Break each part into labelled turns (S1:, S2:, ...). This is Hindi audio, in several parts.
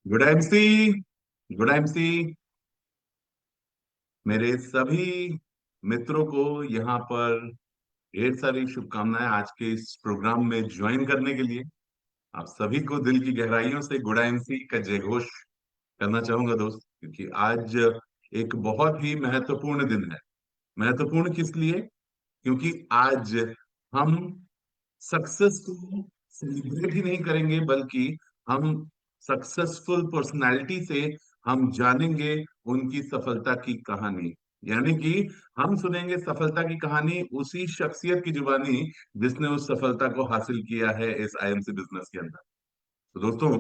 S1: Good MC. Good MC. मेरे सभी मित्रों को यहाँ पर ढेर सारी शुभकामनाएं आज के इस प्रोग्राम में ज्वाइन करने के लिए। आप सभी को दिल की गहराइयों से गुड एमसी का जयघोष करना चाहूंगा दोस्त, क्योंकि आज एक बहुत ही महत्वपूर्ण दिन है। महत्वपूर्ण किस लिए? क्योंकि आज हम सक्सेस को सेलिब्रेट ही नहीं करेंगे, बल्कि हम सक्सेसफुल पर्सनालिटी से हम जानेंगे उनकी सफलता की कहानी। यानी कि हम सुनेंगे सफलता की कहानी उसी शख्सियत की जुबानी जिसने उस सफलता को हासिल किया है इस आईएमसी बिजनेस के अंदर। तो दोस्तों,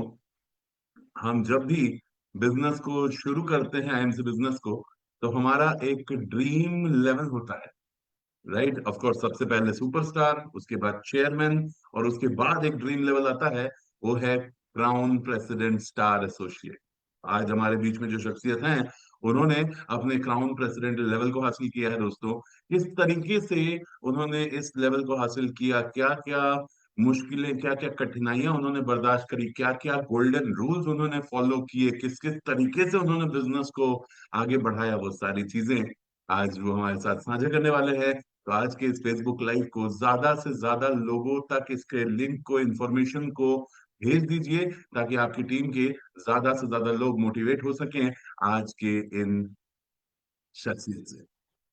S1: हम जब भी बिजनेस को शुरू करते हैं, आईएमसी बिजनेस को, तो हमारा एक ड्रीम लेवल होता है। राइट, ऑफ कोर्स सबसे पहले सुपरस्टार, उसके बाद चेयरमैन, और उसके बाद एक ड्रीम लेवल आता है, वो है क्राउन प्रेसिडेंट स्टार एसोसिएट। आज हमारे बीच में जो शख्सियत हैं, उन्होंने अपने क्राउन प्रेसिडेंट लेवल को हासिल किया है दोस्तों। किस तरीके से उन्होंने इस लेवल को हासिल किया, क्या क्या मुश्किलें, क्या क्या कठिनाइयां उन्होंने बर्दाश्त करी, क्या क्या गोल्डन रूल्स उन्होंने फॉलो किए, किस किस तरीके से उन्होंने बिजनेस को आगे बढ़ाया, वो सारी चीजें आज वो हमारे साथ साझा करने वाले हैं। तो आज के इस फेसबुक लाइव को ज्यादा से ज्यादा लोगों तक इसके लिंक को, इंफॉर्मेशन को भेज दीजिए, ताकि आपकी टीम के ज्यादा से ज्यादा लोग मोटिवेट हो सकें आज के इन शख्सियत से।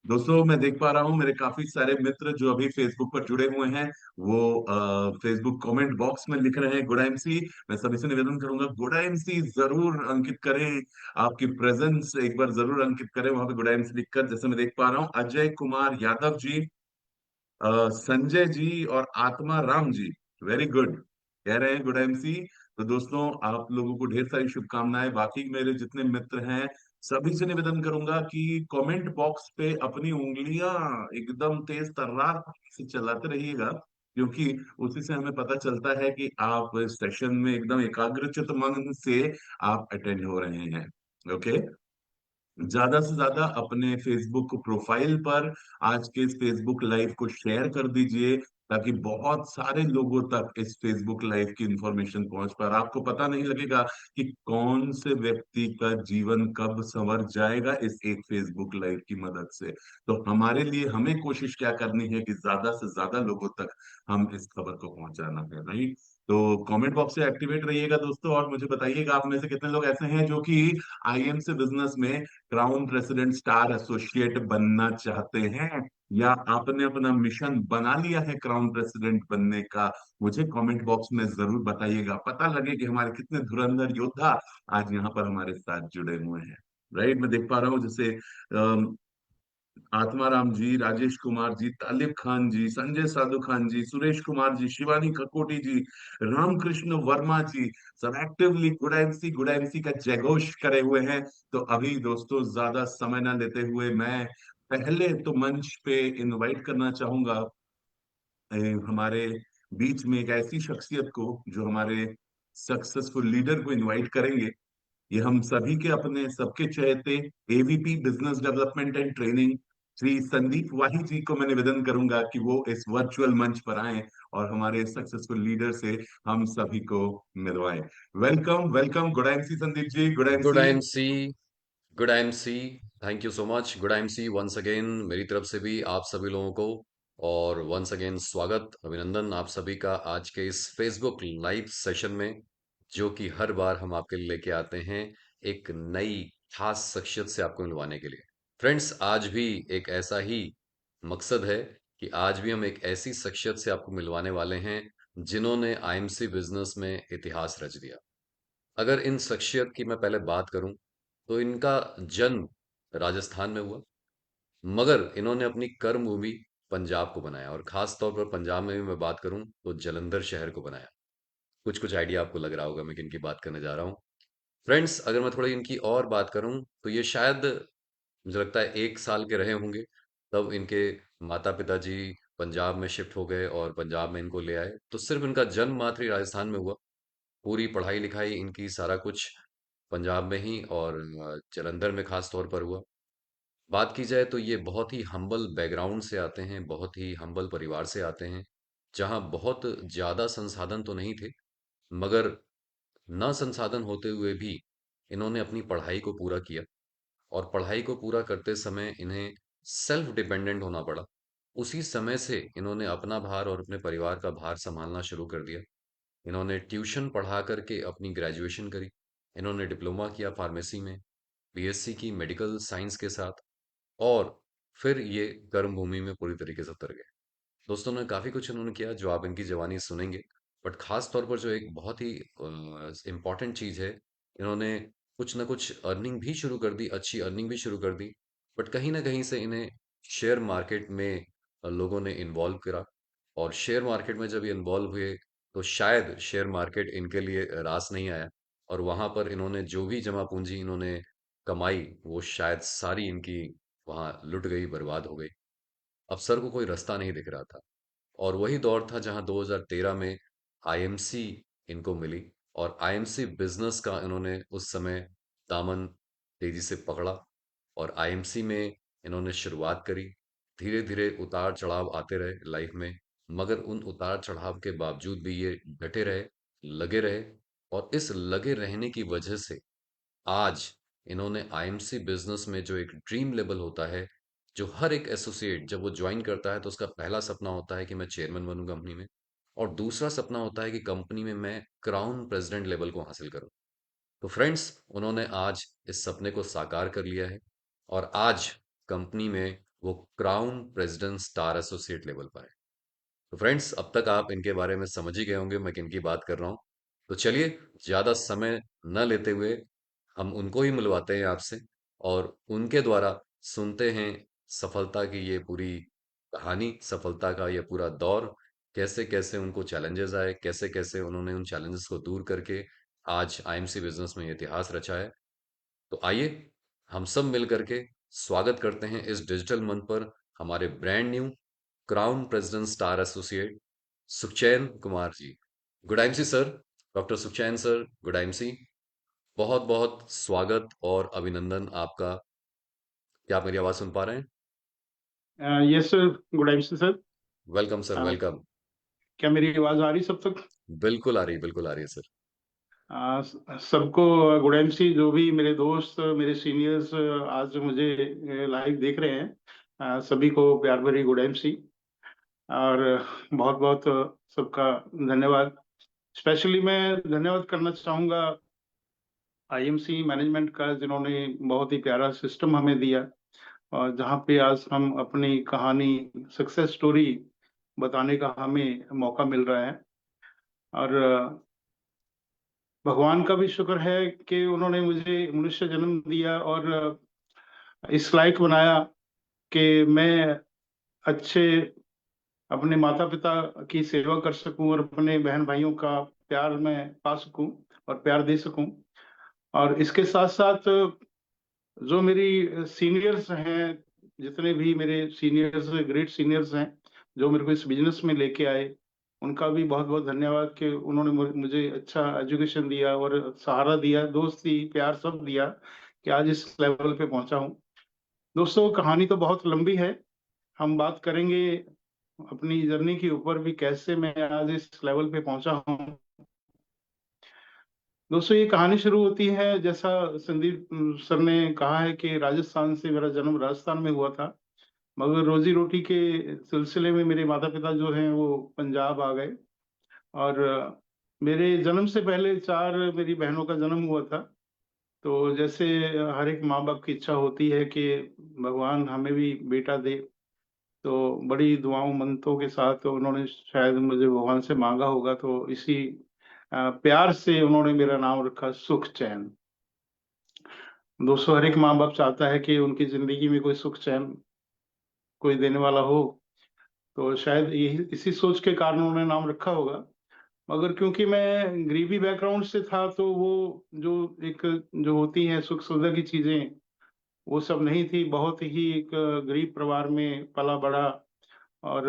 S1: दोस्तों, मैं देख पा रहा हूं मेरे काफी सारे मित्र जो अभी फेसबुक पर जुड़े हुए हैं, वो फेसबुक कमेंट बॉक्स में लिख रहे हैं गुड एमसी। मैं सभी से निवेदन करूंगा, गुड एमसी जरूर अंकित करें, आपकी प्रेजेंस एक बार जरूर अंकित करें वहां पे गुड एमसी लिखकर। जैसे मैं देख पा रहा हूँ, अजय कुमार यादव जी, संजय जी और आत्मा राम जी, वेरी गुड, कह रहे हैं गुड एमसी। तो दोस्तों, आप लोगों को ढेर सारी शुभकामनाएं। बाकी मेरे जितने मित्र हैं, सभी से निवेदन करूंगा कि कमेंट बॉक्स पे अपनी उंगलियां एकदम तेज तर्रार से चलाते रहिएगा, क्योंकि उसी से हमें पता चलता है कि आप सेशन में एकदम एकाग्रचित मन से आप अटेंड हो रहे हैं। ओके, ज्यादा से ज्यादा अपने फेसबुक प्रोफाइल पर आज के इस फेसबुक लाइव को शेयर कर दीजिए, ताकि बहुत सारे लोगों तक इस फेसबुक लाइव की इंफॉर्मेशन पहुंच पाए। आपको पता नहीं लगेगा कि कौन से व्यक्ति का जीवन कब संवर जाएगा इस एक फेसबुक लाइव की मदद से। तो हमारे लिए हमें कोशिश क्या करनी है कि ज्यादा से ज्यादा लोगों तक हम इस खबर को पहुंचाना है, राइट? तो कमेंट बॉक्स से एक्टिवेट रहिएगा दोस्तों, और मुझे बताइएगा आप में से कितने लोग ऐसे हैं जो कि आईएम से बिजनेस में क्राउन प्रेसिडेंट स्टार एसोसिएट बनना चाहते हैं, या आपने अपना मिशन बना लिया है क्राउन प्रेसिडेंट बनने का। मुझे कमेंट बॉक्स में जरूर बताइएगा, पता लगे कि हमारे कितने धुरंधर योद्धा आज यहाँ पर हमारे साथ जुड़े हुए हैं। राइट, मैं देख पा रहा हूँ जैसे आत्माराम जी, राजेश कुमार जी, तालिब खान जी, संजय साधु खान जी, सुरेश कुमार जी, शिवानी खकोटी जी, रामकृष्ण वर्मा जी, सब एक्टिवली गुड एमसी का जयघोष करे हुए हैं। तो अभी दोस्तों, ज्यादा समय ना लेते हुए मैं पहले तो मंच पे इनवाइट करना चाहूंगा अ, हमारे बीच में एक ऐसी शख्सियत को जो हमारे सक्सेसफुल लीडर को इनवाइट करेंगे। ये हम सभी के अपने सबके चहेते AVP business development and training Shri Sandeep Wahi ji को मैं निवेदन करूंगा कि वो इस वर्चुअल मंच पर आए और हमारे सक्सेसफुल लीडर से हम सभी को मिलवाएं। Welcome welcome, good MC Sandeep ji, good
S2: good
S1: MC.
S2: IMC. Good IMC. Thank you so much good IMC. Once again मेरी तरफ से भी आप सभी लोगों को और वंस अगेन स्वागत, अभिनंदन आप सभी का आज के इस फेसबुक लाइव सेशन में, जो कि हर बार हम आपके लिए लेके आते हैं एक नई खास शख्सियत से आपको मिलवाने के लिए। फ्रेंड्स, आज भी एक ऐसा ही मकसद है कि आज भी हम एक ऐसी शख्सियत से आपको मिलवाने वाले हैं जिन्होंने आईएमसी बिजनेस में इतिहास रच दिया। अगर इन शख्सियत की मैं पहले बात करूं तो इनका जन्म राजस्थान में हुआ, मगर इन्होंने अपनी कर्म भूमि पंजाब को बनाया, और खास तौर पर पंजाब में भी मैं बात करूं तो जलंधर शहर को बनाया। कुछ कुछ आइडिया आपको लग रहा होगा मैं किन की बात करने जा रहा हूं। फ्रेंड्स, अगर मैं थोड़ी इनकी और बात करूं तो ये शायद, मुझे लगता है, 1 साल के रहे होंगे तब इनके माता पिता जी पंजाब में शिफ्ट हो गए और पंजाब में इनको ले आए। तो सिर्फ इनका जन्म मात्र ही राजस्थान में हुआ, पूरी पढ़ाई लिखाई इनकी सारा कुछ पंजाब में ही और जलंधर में खास तौर पर हुआ। बात की जाए तो ये बहुत ही हम्बल बैकग्राउंड से आते हैं, बहुत ही हम्बल परिवार से आते हैं, जहाँ बहुत ज़्यादा संसाधन तो नहीं थे, मगर ना संसाधन होते हुए भी इन्होंने अपनी पढ़ाई को पूरा किया और पढ़ाई को पूरा करते समय इन्हें सेल्फ डिपेंडेंट होना पड़ा। उसी समय से इन्होंने अपना भार और अपने परिवार का भार सँभालना शुरू कर दिया। इन्होंने ट्यूशन पढ़ा कर के अपनी ग्रेजुएशन करी। इन्होंने डिप्लोमा किया फार्मेसी में, बीएससी की मेडिकल साइंस के साथ और फिर ये कर्म भूमि में पूरी तरीके से उतर गए। दोस्तों ने काफ़ी कुछ इन्होंने किया जो आप इनकी ज़बानी सुनेंगे। बट ख़ास तौर पर जो एक बहुत ही इम्पोर्टेंट चीज़ है, इन्होंने कुछ न कुछ अर्निंग भी शुरू कर दी, अच्छी अर्निंग भी शुरू कर दी। बट कहीं न कहीं से इन्हें शेयर मार्केट में लोगों ने इन्वॉल्व करा और शेयर मार्केट में जब ये इन्वॉल्व हुए, तो शायद शेयर मार्केट इनके लिए रास नहीं आया और वहाँ पर इन्होंने जो भी जमा पूँजी इन्होंने कमाई, वो शायद सारी इनकी वहाँ लुट गई, बर्बाद हो गई। अब सर को कोई रास्ता नहीं दिख रहा था। और वही दौर था जहां 2013 में आईएमसी इनको मिली और आईएमसी बिजनेस का इन्होंने उस समय दामन तेजी से पकड़ा और आईएमसी में इन्होंने शुरुआत करी। धीरे धीरे उतार चढ़ाव आते रहे लाइफ में, मगर उन उतार चढ़ाव के बावजूद भी ये डटे रहे, लगे रहे और इस लगे रहने की वजह से आज इन्होंने आईएमसी बिजनेस में जो एक ड्रीम लेवल होता है, जो हर एक एसोसिएट जब वो ज्वाइन करता है तो उसका पहला सपना होता है कि मैं चेयरमैन बनूं कंपनी में और दूसरा सपना होता है कि कंपनी में मैं क्राउन प्रेसिडेंट लेवल को हासिल करूं। तो फ्रेंड्स, उन्होंने आज इस सपने को साकार कर लिया है और आज कंपनी में वो crown president star associate level पर है। तो फ्रेंड्स, अब तक आप इनके बारे में समझ ही गए होंगे मैं किनकी बात कर रहा हूँ। तो चलिए, ज़्यादा समय न लेते हुए हम उनको ही मिलवाते हैं आपसे और उनके द्वारा सुनते हैं सफलता की ये पूरी कहानी, सफलता का ये पूरा दौर, कैसे-कैसे उनको चैलेंजेस आए, कैसे-कैसे उन्होंने उन चैलेंजेस को दूर करके आज आईएमसी बिज़नेस में इतिहास रचा है। तो आइए, हम सब मिल कर के स्वागत करते हैं इस डिजिटल मंच पर हमारे brand new crown president star associate Sukhchain Kumar ji. Good IMC sir, doctor Sukhchain sir, good IMC. बहुत बहुत स्वागत और अभिनंदन आपका। क्या आप मेरी आवाज सुन पा रहे हैं?
S3: Yes sir, good evening sir.
S2: Welcome sir,
S3: uh,
S2: welcome.
S3: क्या मेरी आवाज़ आ रही सब तक?
S2: बिल्कुल आ रही है, बिल्कुल आ रही है सर।
S3: सबको गुड इवनिंग। जो भी मेरे दोस्त, मेरे सीनियर्स आज मुझे लाइव देख रहे हैं, सभी को प्यार भरी गुड इवनिंग और बहुत बहुत सबका धन्यवाद। स्पेशली मैं धन्यवाद करना चाहूँगा आईएमसी मैनेजमेंट का, जिन्होंने बहुत ही प्यारा सिस्टम हमें दिया और जहाँ पे आज हम अपनी कहानी, सक्सेस स्टोरी बताने का हमें मौका मिल रहा है। और भगवान का भी शुक्र है कि उन्होंने मुझे मनुष्य जन्म दिया और इस लायक बनाया कि मैं अच्छे अपने माता पिता की सेवा कर सकूं और अपने बहन भाइयों का प्यार मैं पा सकूं और प्यार दे सकूं। और इसके साथ साथ जो मेरी सीनियर्स हैं, जितने भी मेरे सीनियर्स, ग्रेट सीनियर्स हैं, जो मेरे को इस बिजनेस में लेके आए, उनका भी बहुत बहुत धन्यवाद कि उन्होंने मुझे अच्छा एजुकेशन दिया और सहारा दिया, दोस्ती प्यार सब दिया कि आज इस लेवल पे पहुंचा हूं। दोस्तों, कहानी तो बहुत लंबी है, हम बात करेंगे अपनी जर्नी के ऊपर भी, कैसे मैं आज इस लेवल पे पहुंचा हूं। दोस्तों, ये कहानी शुरू होती है, जैसा संदीप सर ने कहा है कि राजस्थान से, मेरा जन्म राजस्थान में हुआ था, मगर रोजी रोटी के सिलसिले में मेरे माता पिता जो हैं वो पंजाब आ गए। और मेरे जन्म से पहले चार मेरी बहनों का जन्म हुआ था। तो जैसे हर एक माँ बाप की इच्छा होती है कि भगवान हमें भी बेटा दे, तो बड़ी दुआओं मन्नतों के साथ उन्होंने शायद मुझे भगवान से मांगा होगा, तो इसी प्यार से उन्होंने मेरा नाम रखा सुख चैन। दोस्तों, हर एक माँ बाप चाहता है कि उनकी जिंदगी में कोई सुख चैन कोई देने वाला हो, तो शायद यही इसी सोच के कारण उन्होंने नाम रखा होगा। मगर क्योंकि मैं गरीबी बैकग्राउंड से था, तो वो जो एक जो होती हैं सुख सुविधा की चीजें, वो सब नहीं थी। बहुत ही एक गरीब परिवार में पला बड़ा। और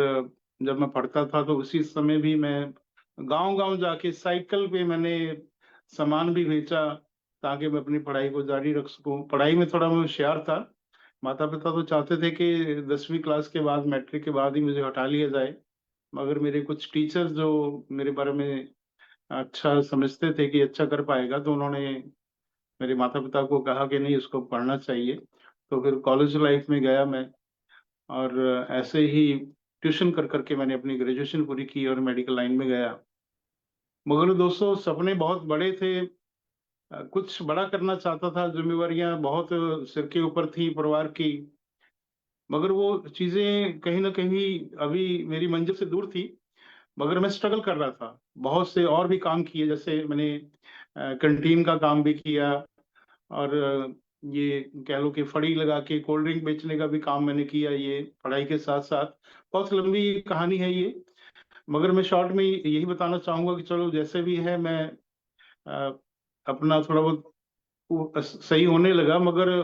S3: जब मैं पढ़ता था तो उसी समय भी मैं गांव गांव जाके साइकिल पे मैंने सामान भी बेचा, ताकि मैं अपनी पढ़ाई को जारी रख सकूं। पढ़ाई में थोड़ा मैं होशियार था। माता पिता तो चाहते थे कि 10वीं क्लास के बाद, मैट्रिक के बाद ही मुझे हटा लिया जाए, मगर मेरे कुछ टीचर जो मेरे बारे में अच्छा समझते थे कि अच्छा कर पाएगा, तो उन्होंने मेरे माता पिता को कहा कि नहीं, उसको पढ़ना चाहिए। तो फिर कॉलेज लाइफ में गया मैं, और ऐसे ही ट्यूशन कर करके मैंने अपनी ग्रेजुएशन पूरी की और मेडिकल लाइन में गया। मगर दोस्तों सपने बहुत बड़े थे, कुछ बड़ा करना चाहता था, जिम्मेवारियां बहुत सिर के ऊपर थी परिवार की। मगर वो चीजें कहीं ना कहीं अभी मेरी मंजिल से दूर थी। मगर मैं स्ट्रगल कर रहा था, बहुत से और भी काम किए, जैसे मैंने कैंटीन का काम भी किया, और ये कह लो कि फड़ी लगा के कोल्ड ड्रिंक बेचने का भी काम मैंने किया, ये पढ़ाई के साथ साथ। बहुत लंबी कहानी है ये, मगर मैं शॉर्ट में यही बताना चाहूंगा कि चलो जैसे भी है, मैं अ, अपना थोड़ा बहुत सही होने लगा। मगर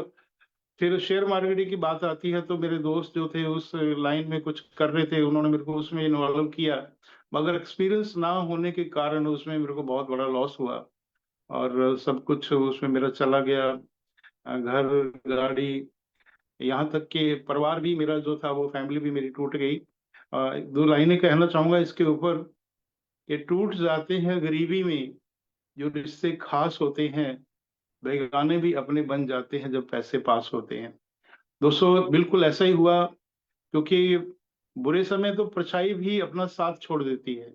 S3: फिर शेयर मार्केटिंग की बात आती है, तो मेरे दोस्त जो थे उस लाइन में कुछ कर रहे थे, उन्होंने मेरे को उसमें इन्वॉल्व किया। मगर एक्सपीरियंस ना होने के कारण उसमें मेरे को बहुत बड़ा लॉस हुआ, और सब कुछ उसमें मेरा चला गया, घर, गाड़ी, यहाँ तक कि परिवार भी मेरा जो था, वो फैमिली भी मेरी टूट गई। दो लाइनें कहना चाहूंगा इसके ऊपर, कि टूट जाते हैं गरीबी में जो रिश्ते खास होते हैं, बेगाने भी अपने बन जाते हैं जब पैसे पास होते हैं। दोस्तों बिल्कुल ऐसा ही हुआ, क्योंकि बुरे समय तो परछाई भी अपना साथ छोड़ देती है।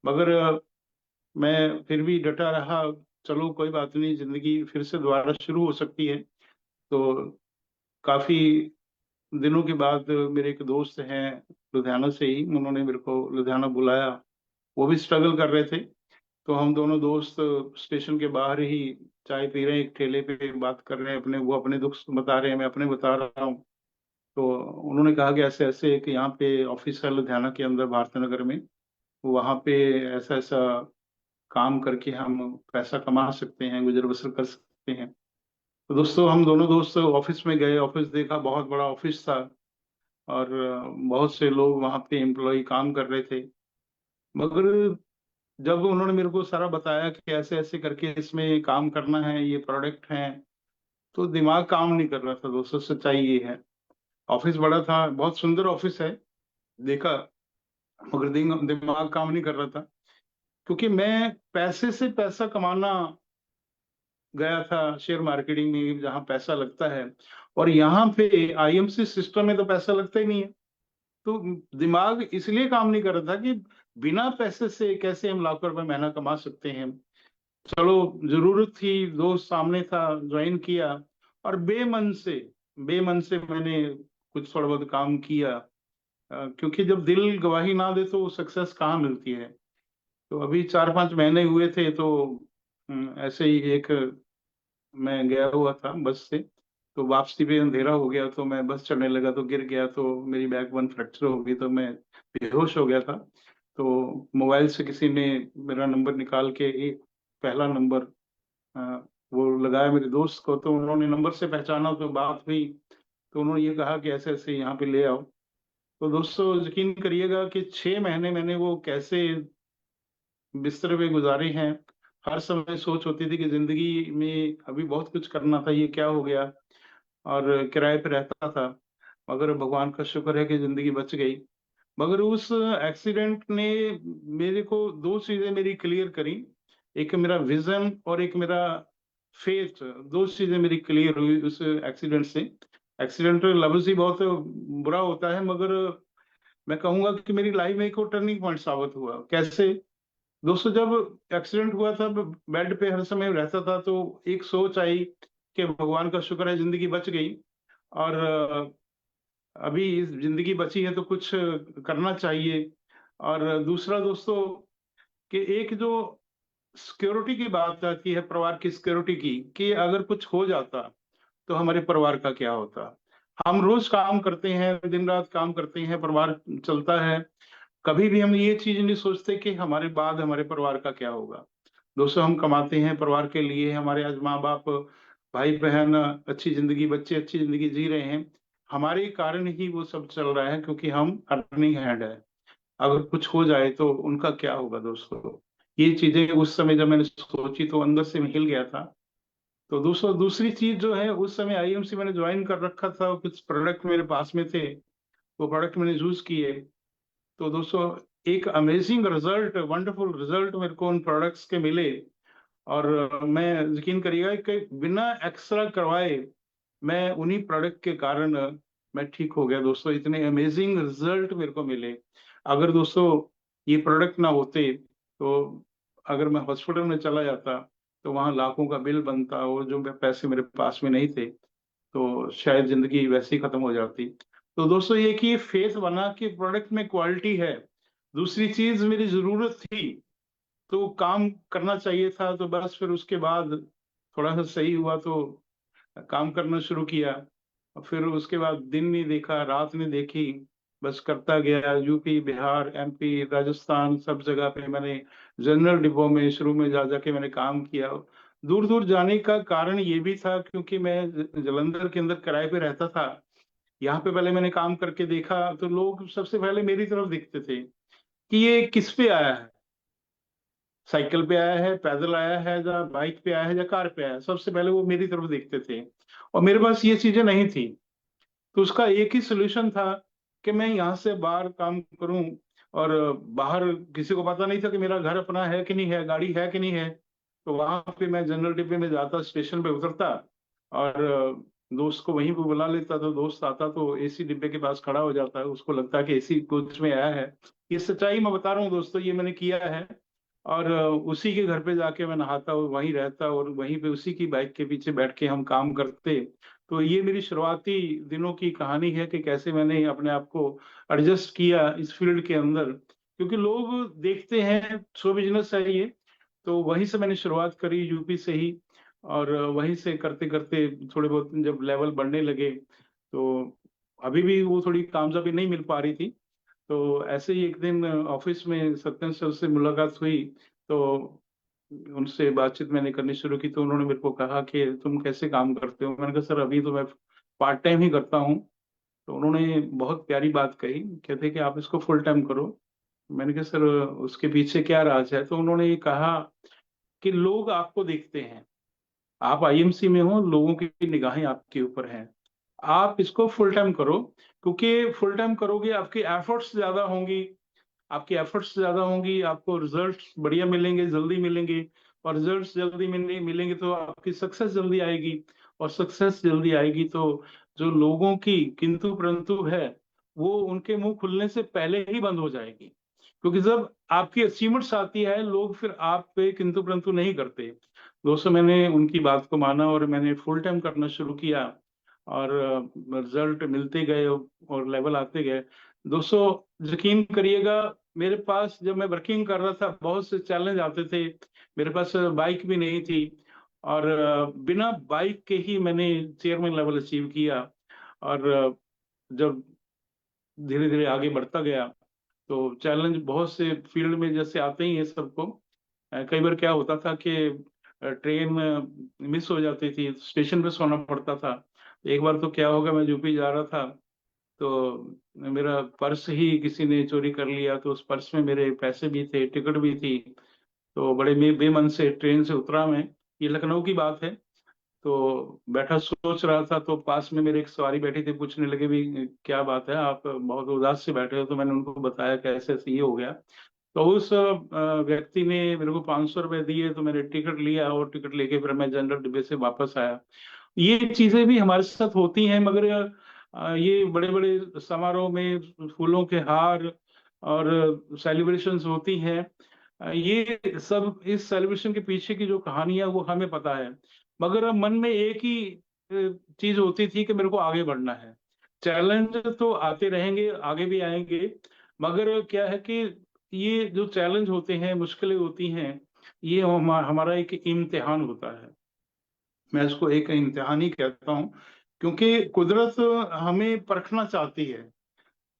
S3: मगर मैं फिर भी डटा रहा, चलो कोई बात नहीं, जिंदगी फिर से दोबारा शुरू हो सकती है। तो काफी दिनों के बाद मेरे एक दोस्त हैं लुधियाना से ही, उन्होंने मेरे को लुधियाना बुलाया। वो भी स्ट्रगल कर रहे थे, तो हम दोनों दोस्त स्टेशन के बाहर ही चाय पी रहे हैं, एक ठेले पे बात कर रहे हैं अपने, वो अपने दुख बता रहे हैं, मैं अपने बता रहा हूँ। तो उन्होंने कहा कि ऐसे ऐसे एक यहाँ पे ऑफिस है लुधियाना के अंदर, भारत नगर में, वहाँ पे ऐसा ऐसा काम करके हम पैसा कमा सकते हैं, गुजर बसर कर सकते हैं। तो दोस्तों हम दोनों दोस्त ऑफिस में गए, ऑफिस देखा, बहुत बड़ा ऑफिस था, और बहुत से लोग वहाँ पे एम्प्लॉय काम कर रहे थे। मगर जब उन्होंने मेरे को सारा बताया कि ऐसे ऐसे करके इसमें काम करना है, ये प्रोडक्ट है, तो दिमाग काम नहीं कर रहा था दोस्तों, सच्चाई ये है। ऑफिस बड़ा था, बहुत सुंदर ऑफिस है, देखा, मगर दिमाग काम नहीं कर रहा था, क्योंकि मैं पैसे से पैसा कमाना गया था शेयर मार्केटिंग में, जहाँ पैसा लगता है, और यहाँ पे आईएमसी सिस्टम में तो पैसा लगता ही नहीं है। तो दिमाग इसलिए काम नहीं कर रहा था कि बिना पैसे से कैसे हम लाखों रुपए महीना कमा सकते हैं। चलो जरूरत थी, दोस्त सामने था, ज्वाइन किया, और बेमन से मैंने कुछ थोड़ा बहुत काम किया। क्योंकि जब दिल गवाही ना दे तो सक्सेस कहाँ मिलती है। तो अभी 4-5 महीने हुए थे, तो ऐसे ही एक, मैं गया हुआ था बस से, तो वापसी पे अंधेरा हो गया, तो मैं बस चढ़ने लगा तो गिर गया, तो मेरी बैक वन फ्रैक्चर हो गई, तो मैं बेहोश हो गया था। तो मोबाइल से किसी ने मेरा नंबर निकाल के, एक पहला नंबर वो लगाया मेरे दोस्त को, तो उन्होंने नंबर से पहचाना, तो बात हुई, तो उन्होंने ये कहा कि ऐसे ऐसे यहाँ पे ले आओ। तो दोस्तों यकीन करिएगा कि 6 महीने मैंने वो कैसे बिस्तर पे गुजारे हैं। हर समय सोच होती थी कि जिंदगी में अभी बहुत कुछ करना था, ये क्या हो गया, और किराए पे रहता था। मगर भगवान का शुक्र है कि जिंदगी बच गई। मगर उस एक्सीडेंट ने मेरे को दो चीजें मेरी क्लियर करी, एक मेरा विजन और एक मेरा फेथ, दो चीजें मेरी क्लियर हुई उस एक्सीडेंट से। एक्सीडेंट लफ्ज ही बहुत बुरा होता है, मगर मैं कहूंगा कि मेरी लाइफ में एक टर्निंग पॉइंट साबित हुआ। कैसे दोस्तों, जब एक्सीडेंट हुआ था, बेड पे हर समय रहता था, तो एक सोच आई कि भगवान का शुक्र है जिंदगी बच गई, और अभी इस जिंदगी बची है तो कुछ करना चाहिए। और दूसरा दोस्तों, कि एक जो सिक्योरिटी की बात आती है, परिवार की सिक्योरिटी की, कि अगर कुछ हो जाता तो हमारे परिवार का क्या होता। हम रोज काम करते हैं, दिन रात काम करते हैं, परिवार चलता है, कभी भी हम ये चीज नहीं सोचते कि हमारे बाद हमारे परिवार का क्या होगा। दोस्तों हम कमाते हैं परिवार के लिए, हमारे आज माँ बाप, भाई बहन अच्छी जिंदगी, बच्चे अच्छी जिंदगी जी रहे हैं, हमारे कारण ही वो सब चल रहा है, क्योंकि हम अर्निंग हैंड है। अगर कुछ हो जाए तो उनका क्या होगा दोस्तों। ये चीजें उस समय जब मैंने सोची तो अंदर से मैं हिल गया था। तो दोस्तों दूसरी चीज जो है, उस समय आईएमसी मैंने ज्वाइन कर रखा था, कुछ प्रोडक्ट मेरे पास में थे, वो प्रोडक्ट मैंने यूज किए। तो दोस्तों एक अमेजिंग रिजल्ट, वंडरफुल रिजल्ट मेरे को उन प्रोडक्ट्स के मिले। और मैं, यकीन करिएगा कि बिना एक्सरा करवाए मैं उन्हीं प्रोडक्ट के कारण मैं ठीक हो गया दोस्तों। इतने अमेजिंग रिजल्ट मेरे को मिले। अगर दोस्तों ये प्रोडक्ट ना होते तो अगर मैं हॉस्पिटल में चला जाता तो वहां लाखों का बिल बनता, और जो पैसे मेरे पास में नहीं थे तो शायद जिंदगी वैसे ही खत्म हो जाती। तो दोस्तों ये कि फेथ बना कि प्रोडक्ट में क्वालिटी है। दूसरी चीज, मेरी जरूरत थी तो काम करना चाहिए था, तो बस फिर उसके बाद थोड़ा सा सही हुआ तो काम करना शुरू किया। और फिर उसके बाद दिन नहीं देखा, रात नहीं देखी, बस करता गया। यूपी, बिहार, एमपी, राजस्थान, सब जगह पे मैंने जनरल डिपो में शुरू में जा जाके मैंने काम किया। दूर दूर जाने का कारण ये भी था क्योंकि मैं जलंधर के अंदर किराए पे रहता था। यहाँ पे पहले मैंने काम करके देखा तो लोग सबसे पहले मेरी तरफ देखते थे कि ये किस पे आया है, साइकिल पे आया है, पैदल आया है, या बाइक पे आया है, या कार पे आया है। सबसे पहले वो मेरी तरफ देखते थे, और मेरे पास ये चीजें नहीं थी। तो उसका एक ही सोल्यूशन था कि मैं यहाँ से बाहर काम करूं। और बाहर किसी को पता नहीं था कि मेरा घर अपना है कि नहीं है, गाड़ी है कि नहीं है। तो वहां पे मैं जनरल डिब्बे में जाता, स्टेशन पे उतरता, और दोस्त को वहीं पे बुला लेता। तो दोस्त आता तो एसी डिब्बे के पास खड़ा हो जाता है, उसको लगता है कि एसी कोच में आया है। ये सच्चाई मैं बता रहा हूँ दोस्तों, ये मैंने किया है। और उसी के घर पे जाके मैं नहाता और वहीं रहता, और वहीं पे उसी की बाइक के पीछे बैठ के हम काम करते। तो ये मेरी शुरुआती दिनों की कहानी है कि कैसे मैंने अपने आप को एडजस्ट किया इस फील्ड के अंदर, क्योंकि लोग देखते हैं शो बिजनेस है ये। तो वहीं से मैंने शुरुआत करी, यूपी से ही। और वहीं से करते करते थोड़े बहुत जब लेवल बढ़ने लगे तो अभी भी वो थोड़ी कामयाबी नहीं मिल पा रही थी। तो ऐसे ही एक दिन ऑफिस में सत्यन सर से मुलाकात हुई। तो उनसे बातचीत मैंने करनी शुरू की तो उन्होंने मेरे को कहा कि तुम कैसे काम करते हो। मैंने कहा सर अभी तो मैं पार्ट टाइम ही करता हूँ। तो उन्होंने बहुत प्यारी बात कही, कहते कि आप इसको फुल टाइम करो। मैंने कहा सर उसके पीछे क्या राज है। तो उन्होंने ये कहा कि लोग आपको देखते हैं, आप आईएमसी में हो, लोगों की निगाहें आपके ऊपर हैं, आप इसको फुल टाइम करो। क्योंकि फुल टाइम करोगे आपकी एफर्ट्स ज्यादा होंगी, आपकी एफर्ट्स ज्यादा होंगी, आपको रिजल्ट्स बढ़िया मिलेंगे, जल्दी मिलेंगे। और रिजल्ट्स जल्दी मिलेंगे तो आपकी सक्सेस जल्दी आएगी। और सक्सेस जल्दी आएगी तो जो लोगों की किंतु परंतु है वो उनके मुंह खुलने से पहले ही बंद हो जाएगी। क्योंकि जब आपकी अचीवमेंट्स आती है लोग फिर आप पे किंतु परंतु नहीं करते। दोस्तों मैंने उनकी बात को माना और मैंने फुल टाइम करना शुरू किया। और रिजल्ट मिलते गए और लेवल आते गए। दोस्तों यकीन करिएगा, मेरे पास जब मैं वर्किंग कर रहा था बहुत से चैलेंज आते थे। मेरे पास बाइक भी नहीं थी, और बिना बाइक के ही मैंने चेयरमैन लेवल अचीव किया। और जब धीरे धीरे आगे बढ़ता गया तो चैलेंज बहुत से फील्ड में जैसे आते ही है सबको। कई बार क्या होता था कि ट्रेन मिस हो जाती थी, स्टेशन पे सोना पड़ता था। एक बार तो क्या होगा, मैं यूपी जा रहा था तो मेरा पर्स ही किसी ने चोरी कर लिया। तो उस पर्स में मेरे पैसे भी थे, टिकट भी थी। तो बड़े बेमन से ट्रेन से उतरा मैं, ये लखनऊ की बात है। तो बैठा सोच रहा था तो पास में मेरे एक सवारी बैठी थी, पूछने लगे भी क्या बात है, आप बहुत उदास से बैठे हो। तो मैंने उनको बताया कि ऐसे ऐसे ये हो गया। तो उस व्यक्ति ने मेरे को 500 रुपए दिए, तो मैंने टिकट लिया और टिकट लेके फिर मैं जनरल डिब्बे से वापस आया। ये चीजें भी हमारे साथ होती हैं, मगर ये बड़े बड़े समारोह में फूलों के हार और सेलिब्रेशंस होती हैं। ये सब इस सेलिब्रेशन के पीछे की जो कहानी है वो हमें पता है। मगर मन में एक ही चीज होती थी कि मेरे को आगे बढ़ना है। चैलेंज तो आते रहेंगे, आगे भी आएंगे, मगर क्या है कि ये जो चैलेंज होते हैं, मुश्किलें होती हैं, ये हमारा एक इम्तिहान होता है। मैं इसको एक इम्तिहान ही कहता हूँ, क्योंकि कुदरत हमें परखना चाहती है।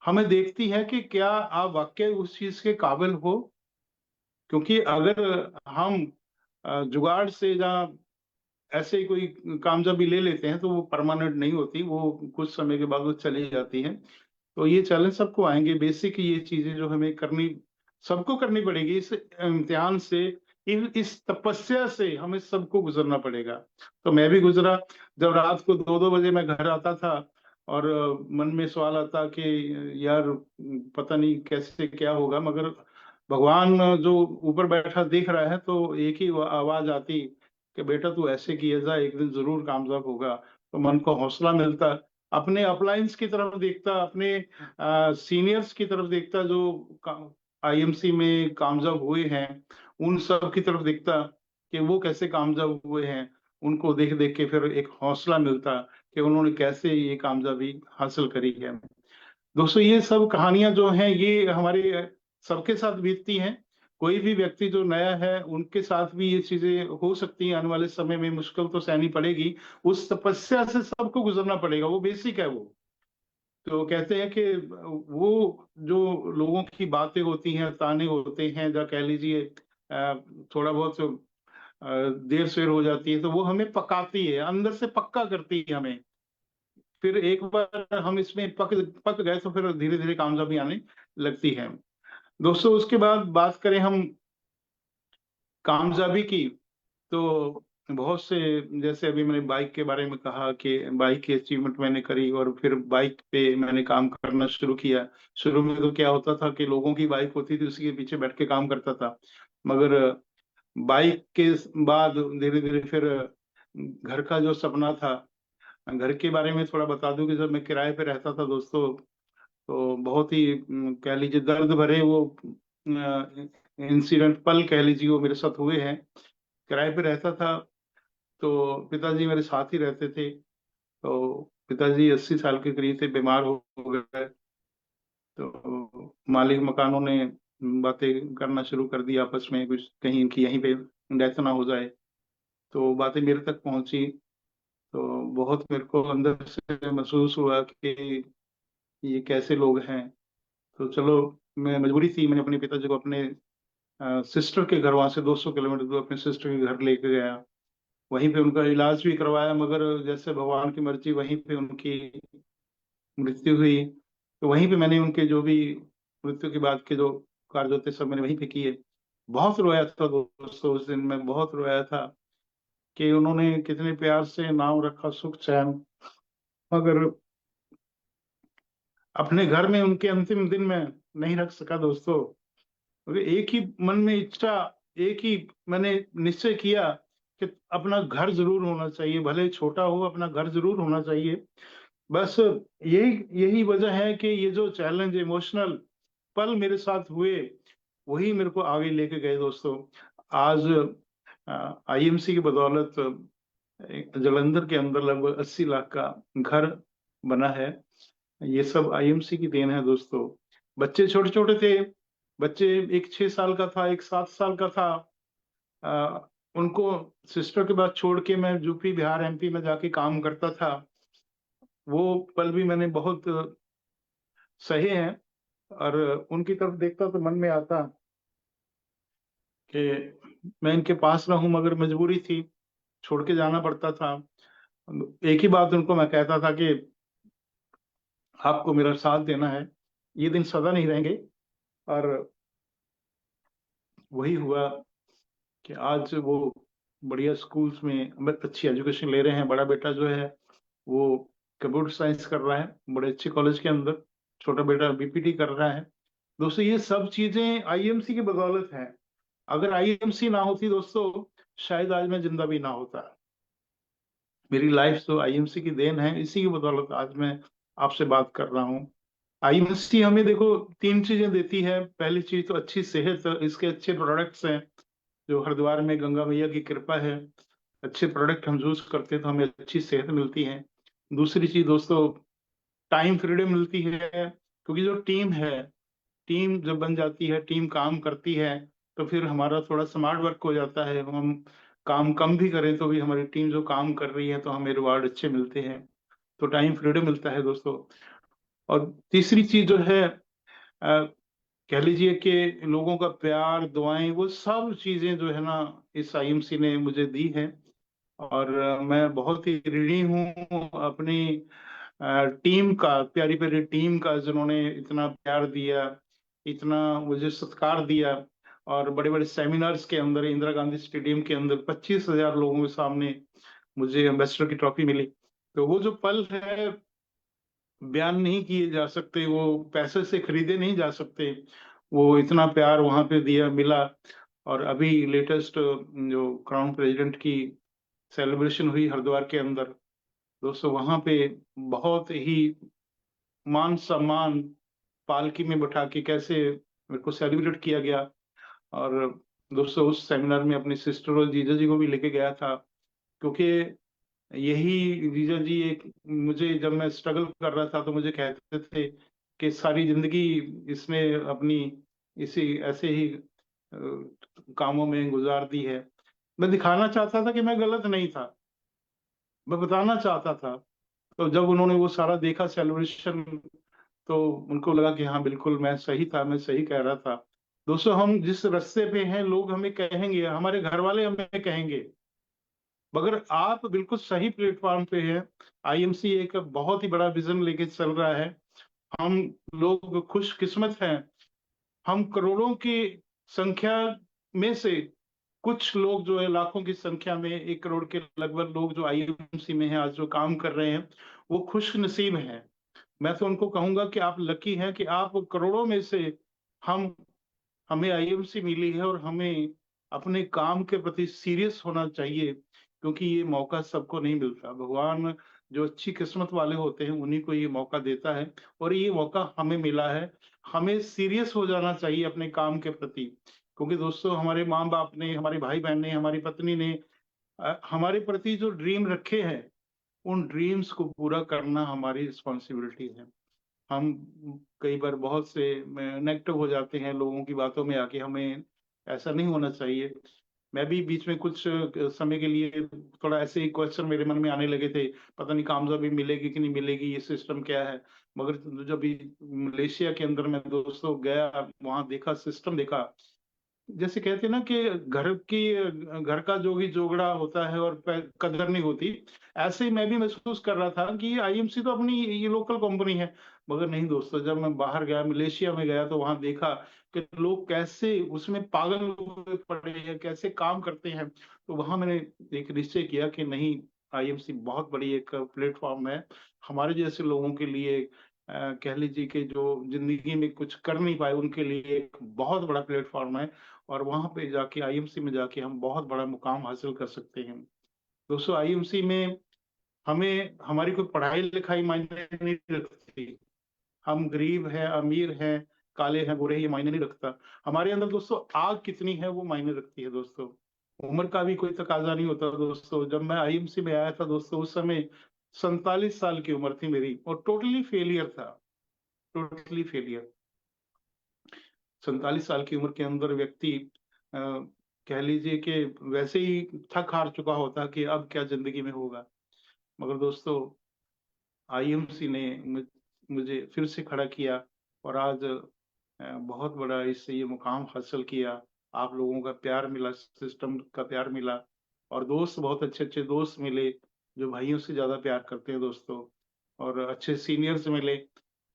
S3: हमें देखती है कि क्या आप वाकई उस चीज के काबिल हो। क्योंकि अगर हम जुगाड़ से या ऐसे ही कोई कामयाबी ले लेते हैं तो वो परमानेंट नहीं होती, वो कुछ समय के बाद वो चली जाती है। तो ये चैलेंज सबको आएंगे, बेसिक ये चीजें जो हमें करनी, सबको करनी पड़ेगी। इस इम्तिहान से, इस तपस्या से हमें सबको गुजरना पड़ेगा। तो मैं भी गुजरा। जब रात को 2-2 बजे मैं घर आता था और मन में सवाल आता कि यार पता नहीं कैसे क्या होगा, मगर भगवान जो ऊपर बैठा देख रहा है, तो एक ही आवाज आती कि बेटा तू ऐसे किया जा, एक दिन जरूर कामयाब होगा। तो मन को हौसला मिलता, अपने अपलाइंस की तरफ देखता, अपने सीनियर्स की तरफ देखता जो आईएमसी में कामयाब हुए हैं, उन सब की तरफ देखता कि वो कैसे कामयाब हुए हैं। उनको देख देख के फिर एक हौसला मिलता कि उन्होंने कैसे ये कामयाबी हासिल करी है। दोस्तों, ये सब कहानियां जो हैं ये हमारे सबके साथ बीतती हैं। कोई भी व्यक्ति जो नया है उनके साथ भी ये चीजें हो सकती हैं। आने वाले समय में मुश्किल तो सहनी पड़ेगी, उस तपस्या से सबको गुजरना पड़ेगा, वो बेसिक है वो। तो कहते हैं कि वो जो लोगों की बातें होती हैं, ताने होते हैं, या कह लीजिए थोड़ा बहुत देर सवेर हो जाती है, तो वो हमें पकाती है, अंदर से पक्का करती है हमें। फिर एक बार हम इसमें पक पक गए तो फिर धीरे धीरे कामयाबी आने लगती है। दोस्तों, उसके बाद बात करें हम कामयाबी की, तो बहुत से, जैसे अभी मैंने बाइक के बारे में कहा कि बाइक की अचीवमेंट मैंने करी, और फिर बाइक पे मैंने काम करना शुरू किया। शुरू में तो क्या होता था कि लोगों की बाइक होती थी, उसी के पीछे बैठ के काम करता था। मगर बाइक के बाद धीरे धीरे फिर घर का जो सपना था, घर के बारे में थोड़ा बता दूं कि जब मैं किराए पे रहता था दोस्तों, तो बहुत ही कह लीजिए दर्द भरे वो इंसिडेंट, पल कह लीजिए, वो मेरे साथ हुए हैं। किराए पे रहता था, तो पिताजी मेरे साथ ही रहते थे। तो पिताजी 80 साल के करीब थे, बीमार हो गए। तो मालिक मकानों ने बातें करना शुरू कर दी आपस में, कुछ कहीं इनकी यहीं पे डेथ ना हो जाए। तो बातें मेरे तक पहुंची, तो बहुत मेरे को अंदर से महसूस हुआ कि ये कैसे लोग हैं। तो चलो, मैं मजबूरी थी, मैंने अपने पिताजी को अपने सिस्टर के घर, वहां से 200 किलोमीटर दूर अपने सिस्टर के घर लेके गया। वहीं पे उनका इलाज भी करवाया, मगर जैसे भगवान की मर्जी, वहीं पे उनकी मृत्यु हुई। तो वहीं पे मैंने उनके जो भी मृत्यु के बाद के जो कार्य होते सब मैंने वहीं पे किए। बहुत रोया था दोस्तों, उस दिन मैं बहुत रोया था कि उन्होंने कितने प्यार से नाम रखा सुख चैन, मगर अपने घर में उनके अंतिम दिन में नहीं रख सका दोस्तों। क्योंकि एक ही मन में इच्छा, एक ही मैंने निश्चय किया कि अपना घर जरूर होना चाहिए, भले छोटा हो, अपना घर जरूर होना चाहिए। बस यही यही वजह है कि ये जो चैलेंज, इमोशनल पल मेरे साथ हुए, वही मेरे को आगे लेके गए दोस्तों। आज आईएमसी की बदौलत जालंधर के अंदर लगभग 80 लाख का घर बना है। ये सब आईएमसी की देन है दोस्तों। बच्चे छोटे छोटे थे, बच्चे, एक 6 साल का था, एक 7 साल का था। उनको सिस्टर के बाद छोड़ के मैं यूपी, बिहार, एमपी में जाके काम करता था। वो पल भी मैंने बहुत सहे हैं, और उनकी तरफ देखता तो मन में आता कि मैं इनके पास रहूं, मगर मजबूरी थी, छोड़ के जाना पड़ता था। एक ही बात उनको मैं कहता था कि आपको मेरा साथ देना है, ये दिन सदा नहीं रहेंगे। और वही हुआ कि आज वो बढ़िया स्कूल्स में अच्छी एजुकेशन ले रहे हैं। बड़ा बेटा जो है वो कंप्यूटर साइंस कर रहा है बड़े अच्छे कॉलेज के अंदर, छोटा बेटा बीपीटी कर रहा है। दोस्तों, ये सब चीजें आईएमसी की बदौलत हैं। अगर आईएमसी ना होती दोस्तों, शायद आज मैं जिंदा भी ना होता। मेरी लाइफ तो आईएमसी की देन है, इसी की बदौलत आज मैं आपसे बात कर रहा हूँ। आईएमसी हमें देखो 3 चीजें देती है। पहली चीज तो अच्छी सेहत, इसके अच्छे प्रोडक्ट्स हैं, जो हरिद्वार में गंगा मैया की कृपा है, अच्छे प्रोडक्ट हम यूज करते हैं तो हमें अच्छी सेहत मिलती है। दूसरी चीज दोस्तों, टाइम फ्रीडम मिलती है, क्योंकि जो टीम है, टीम जब बन जाती है, टीम काम करती है, तो फिर हमारा थोड़ा स्मार्ट वर्क हो जाता है। हम काम कम भी करें तो भी हमारी टीम जो काम कर रही है तो हमें रिवार्ड अच्छे मिलते हैं। तो टाइम फ्रीडम मिलता है दोस्तों। और तीसरी चीज जो है, कह लीजिए कि लोगों का प्यार, दुआएं, वो सब चीजें जो है ना, इस आईएमसी ने मुझे दी है। और मैं बहुत ही ऋणी हूँ अपनी टीम का, प्यारी प्यारी टीम का, जिन्होंने इतना प्यार दिया, इतना मुझे सत्कार दिया। और बड़े बड़े सेमिनार्स के अंदर, इंदिरा गांधी स्टेडियम के अंदर 25,000 लोगों के सामने मुझे एम्बेसडर की ट्रॉफी मिली। तो वो जो पल है, बयान नहीं किए जा सकते, वो पैसे से खरीदे नहीं जा सकते। वो इतना प्यार वहां पे दिया मिला। और अभी लेटेस्ट जो क्राउन प्रेसिडेंट की सेलिब्रेशन हुई हरिद्वार के अंदर, दोस्तों वहां पे बहुत ही मान सम्मान, पालकी में बैठा के कैसे मेरे को सेलिब्रेट किया गया। और दोस्तों उस सेमिनार में अपनी सिस्टर और जीजा जी को भी लेके गया था, क्योंकि यही जीजा जी एक, मुझे जब मैं स्ट्रगल कर रहा था तो मुझे कहते थे कि सारी जिंदगी इसने अपनी इसी ऐसे ही कामों में गुजार दी है। मैं दिखाना चाहता था कि मैं गलत नहीं था, मैं बताना चाहता था। तो जब उन्होंने वो सारा देखा सेलिब्रेशन, तो उनको लगा कि हाँ बिल्कुल मैं सही था, मैं सही कह रहा था। दोस्तों हम जिस रास्ते पे हैं, लोग हमें कहेंगे, हमारे घर वाले हमें कहेंगे, मगर आप बिल्कुल सही प्लेटफॉर्म पे हैं। आईएमसी एक बहुत ही बड़ा विजन लेके चल रहा है। हम लोग खुशकिस्मत हैं, हम करोड़ों की संख्या में से कुछ लोग जो है, लाखों की संख्या में 1 करोड़ के लगभग लोग जो आईएमसी में हैं, आज जो काम कर रहे हैं, वो खुश नसीब हैं। मैं तो उनको कहूंगा कि आप लकी हैं कि आप करोड़ों में से, हम हमें आईएमसी मिली है, और हमें अपने काम के प्रति सीरियस होना चाहिए, क्योंकि ये मौका सबको नहीं मिलता। भगवान जो अच्छी किस्मत वाले होते हैं उन्हीं को ये मौका देता है, और ये मौका हमें मिला है। हमें सीरियस हो जाना चाहिए अपने काम के प्रति, क्योंकि दोस्तों हमारे माँ बाप ने, हमारे भाई बहन ने, हमारी पत्नी ने हमारे प्रति जो ड्रीम रखे हैं, उन ड्रीम्स को पूरा करना हमारी रिस्पॉन्सिबिलिटी है। हम कई बार बहुत से नेगेटिव हो जाते हैं लोगों की बातों में आके, हमें ऐसा नहीं होना चाहिए। मैं भी बीच में कुछ समय के लिए थोड़ा ऐसे ही क्वेश्चन मेरे मन में आने लगे थे, पता नहीं कामयाबी मिलेगी कि नहीं मिलेगी, ये सिस्टम क्या है। मगर जब भी मलेशिया के अंदर मैं दोस्तों गया, वहां देखा, सिस्टम देखा, जैसे कहते हैं ना कि घर का जोगी जोगड़ा होता है और कदर नहीं होती, ऐसे ही मैं भी महसूस कर रहा था कि आईएमसी तो अपनी ये लोकल कंपनी है। मगर नहीं दोस्तों, जब मैं बाहर गया, मलेशिया में गया, तो वहां देखा कि लोग कैसे उसमें पागल हुए पड़े हैं, कैसे काम करते हैं। तो वहां मैंने एक निश्चय किया कि नहीं, आईएमसी बहुत बड़ी एक प्लेटफॉर्म है हमारे जैसे लोगों के लिए। कह लीजिए कि जो जिंदगी में कुछ कर नहीं पाए उनके लिए एक बहुत बड़ा प्लेटफॉर्म है, और वहां पे जाके, आईएमसी में जाके हम बहुत बड़ा मुकाम हासिल कर सकते हैं। दोस्तों आईएमसी में हमें हमारी कोई पढ़ाई लिखाई मायने नहीं रखती। हम गरीब हैं, अमीर हैं, काले हैं, गोरे हैं, ये मायने नहीं रखता। हमारे अंदर दोस्तों आग कितनी है वो मायने रखती है दोस्तों। उम्र का भी कोई तकाजा नहीं होता दोस्तों। जब मैं आईएमसी में आया था दोस्तों, उस समय 47 साल की उम्र थी मेरी, और टोटली फेलियर था, टोटली फेलियर। 47 साल की उम्र के अंदर व्यक्ति कह लीजिए कि वैसे ही थक हार चुका होता कि अब क्या जिंदगी में होगा। मगर दोस्तों आईएमसी ने मुझे फिर से खड़ा किया, और आज बहुत बड़ा इससे ये मुकाम हासिल किया। आप लोगों का प्यार मिला, सिस्टम का प्यार मिला, और दोस्त, बहुत अच्छे अच्छे दोस्त मिले जो भाइयों से ज्यादा प्यार करते हैं दोस्तों, और अच्छे सीनियर्स मिले।